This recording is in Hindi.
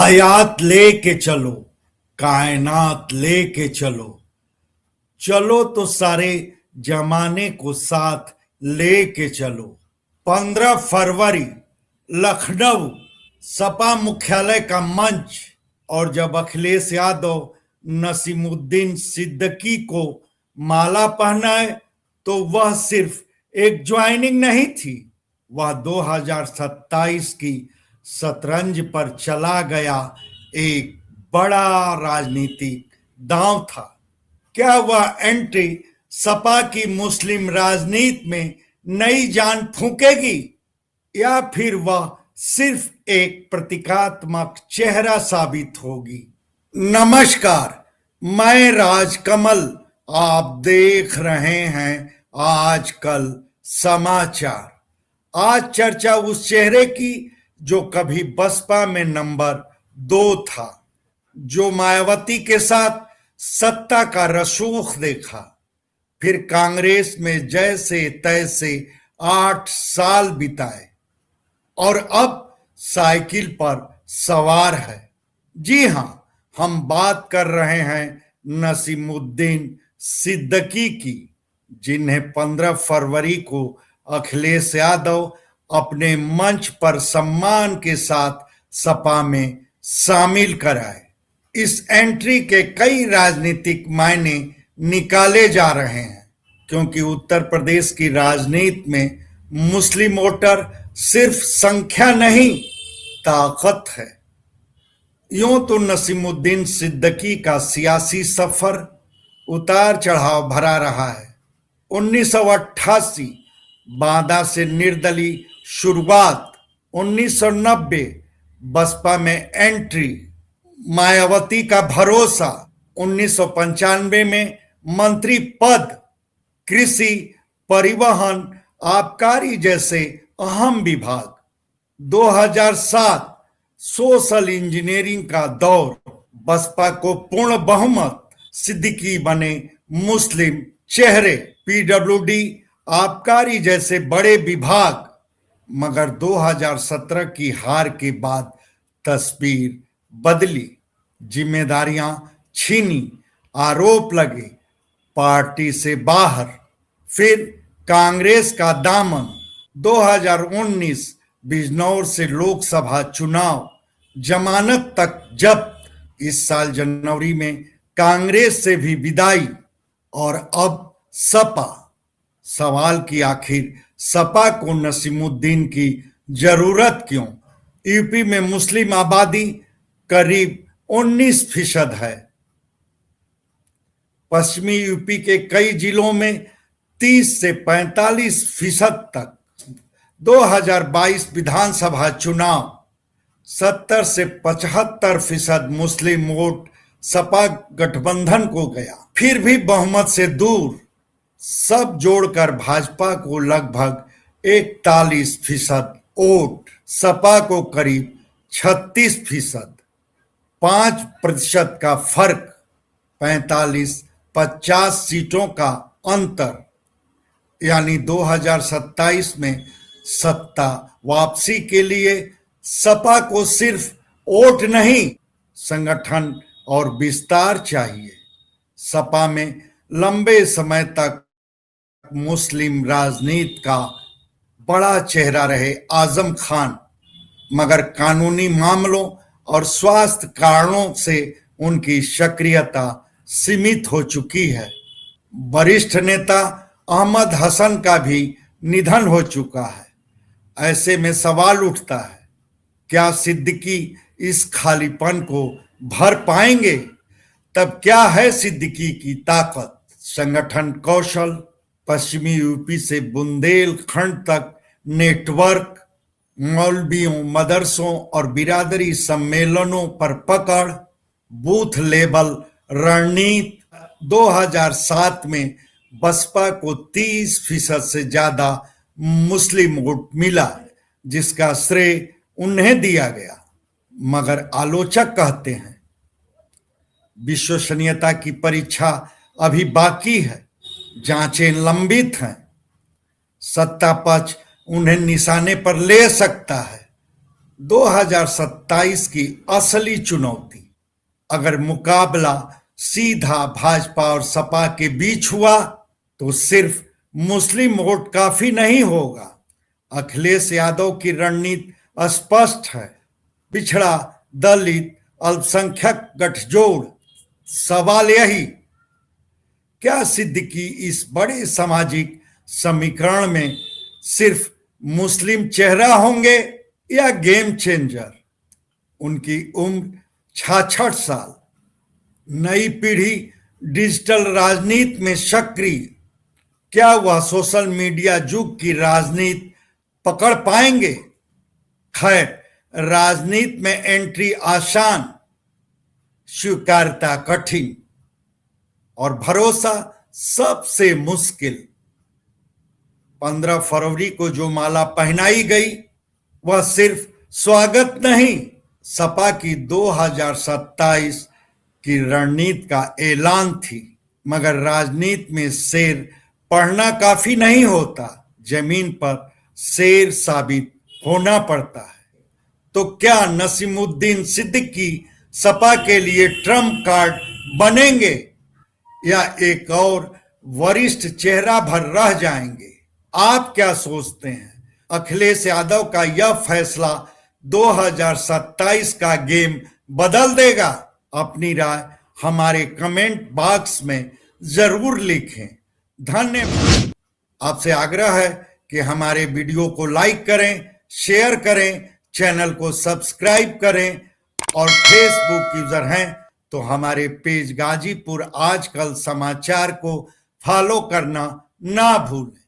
हयात लेके चलो, कायनात लेके चलो, चलो तो सारे जमाने को साथ लेके चलो। 15 फरवरी लखनऊ सपा मुख्यालय का मंच। और जब अखिलेश यादव नसीमुद्दीन सिद्दीकी को माला पहनाए तो वह सिर्फ एक ज्वाइनिंग नहीं थी, वह 2027 की शतरंज पर चला गया एक बड़ा राजनीतिक दांव था। क्या वह एंट्री सपा की मुस्लिम राजनीति में नई जान फूंकेगी या फिर वह सिर्फ एक प्रतीकात्मक चेहरा साबित होगी? नमस्कार, मैं राजकमल, आप देख रहे हैं आजकल समाचार। आज चर्चा उस चेहरे की जो कभी बसपा में नंबर 2 था, जो मायावती के साथ सत्ता का रसूख देखा, फिर कांग्रेस में जैसे तैसे 8 साल बिताए और अब साइकिल पर सवार है। जी हां, हम बात कर रहे हैं नसीमुद्दीन सिद्दीकी की, जिन्हें 15 फरवरी को अखिलेश यादव अपने मंच पर सम्मान के साथ सपा में शामिल कराए। इस एंट्री के कई राजनीतिक मायने निकाले जा रहे हैं, क्योंकि उत्तर प्रदेश की राजनीति में मुस्लिम वोटर सिर्फ संख्या नहीं, ताकत है। यूं तो नसीमुद्दीन सिद्दीकी का सियासी सफर उतार चढ़ाव भरा रहा है। 1988 बांदा से निर्दलीय शुरुआत, 1990 बसपा में एंट्री, मायावती का भरोसा, 1995 में मंत्री पद, कृषि, परिवहन, आबकारी जैसे अहम विभाग, 2007 सोशल इंजीनियरिंग का दौर, बसपा को पूर्ण बहुमत, सिद्दीकी बने मुस्लिम चेहरे, पीडब्ल्यूडी, आबकारी जैसे बड़े विभाग। मगर 2017 की हार के बाद तस्वीर बदली, जिम्मेदारियां छीनी, आरोप लगे, पार्टी से बाहर। फिर कांग्रेस का दामन, 2019 बिजनौर से लोकसभा चुनाव, जमानत तक जब्त, इस साल जनवरी में कांग्रेस से भी विदाई, और अब सपा। सवाल कि आखिर सपा को नसीमुद्दीन की जरूरत क्यों? यूपी में मुस्लिम आबादी करीब 19% है। पश्चिमी यूपी के कई जिलों में 30 से 45% तक। 2022 विधानसभा चुनाव, 70 से 75% मुस्लिम वोट सपा गठबंधन को गया, फिर भी बहुमत से दूर। सब जोड़कर भाजपा को लगभग 41% वोट, सपा को करीब 36%, 5% का फर्क, 45-50 सीटों का अंतर। यानी 2027 में सत्ता वापसी के लिए सपा को सिर्फ वोट नहीं, संगठन और विस्तार चाहिए। सपा में लंबे समय तक मुस्लिम राजनीति का बड़ा चेहरा रहे आजम खान, मगर कानूनी मामलों और स्वास्थ्य कारणों से उनकी सक्रियता सीमित हो चुकी है। वरिष्ठ नेता अहमद हसन का भी निधन हो चुका है। ऐसे में सवाल उठता है, क्या सिद्दीकी इस खालीपन को भर पाएंगे? तब क्या है सिद्दीकी की ताकत? संगठन कौशल, पश्चिमी यूपी से बुंदेलखंड तक नेटवर्क, मौलवियों, मदरसों और बिरादरी सम्मेलनों पर पकड़, बूथ लेवल रणनीति। 2007 में बसपा को 30% से ज्यादा मुस्लिम वोट मिला, जिसका श्रेय उन्हें दिया गया। मगर आलोचक कहते हैं विश्वसनीयता की परीक्षा अभी बाकी है, जांचें लंबित हैं। सत्ता पक्ष उन्हें निशाने पर ले सकता है, 2027 की असली चुनौती। अगर मुकाबला सीधा भाजपा और सपा के बीच हुआ तो सिर्फ मुस्लिम वोट काफी नहीं होगा। अखिलेश यादव की रणनीति स्पष्ट है, पिछड़ा, दलित, अल्पसंख्यक गठजोड़। सवाल यही, क्या सिद्दीकी इस बड़े सामाजिक समीकरण में सिर्फ मुस्लिम चेहरा होंगे या गेम चेंजर? उनकी उम्र 66 साल, नई पीढ़ी डिजिटल राजनीति में सक्रिय। क्या वह सोशल मीडिया युग की राजनीति पकड़ पाएंगे? खैर, राजनीति में एंट्री आसान, स्वीकार्यता कठिन और भरोसा सबसे मुश्किल। 15 फरवरी को जो माला पहनाई गई वह सिर्फ स्वागत नहीं, सपा की 2027 की रणनीति का ऐलान थी। मगर राजनीति में शेर पढ़ना काफी नहीं होता, जमीन पर शेर साबित होना पड़ता है। तो क्या नसीमुद्दीन सिद्दीकी सपा के लिए ट्रम्प कार्ड बनेंगे या एक और वरिष्ठ चेहरा भर रह जाएंगे? आप क्या सोचते हैं? अखिलेश यादव का यह फैसला 2027 का गेम बदल देगा? अपनी राय हमारे कमेंट बॉक्स में जरूर लिखें। धन्यवाद। आपसे आग्रह है कि हमारे वीडियो को लाइक करें, शेयर करें, चैनल को सब्सक्राइब करें और फेसबुक यूजर हैं तो हमारे पेज गाजीपुर आजकल समाचार को फॉलो करना ना भूलें।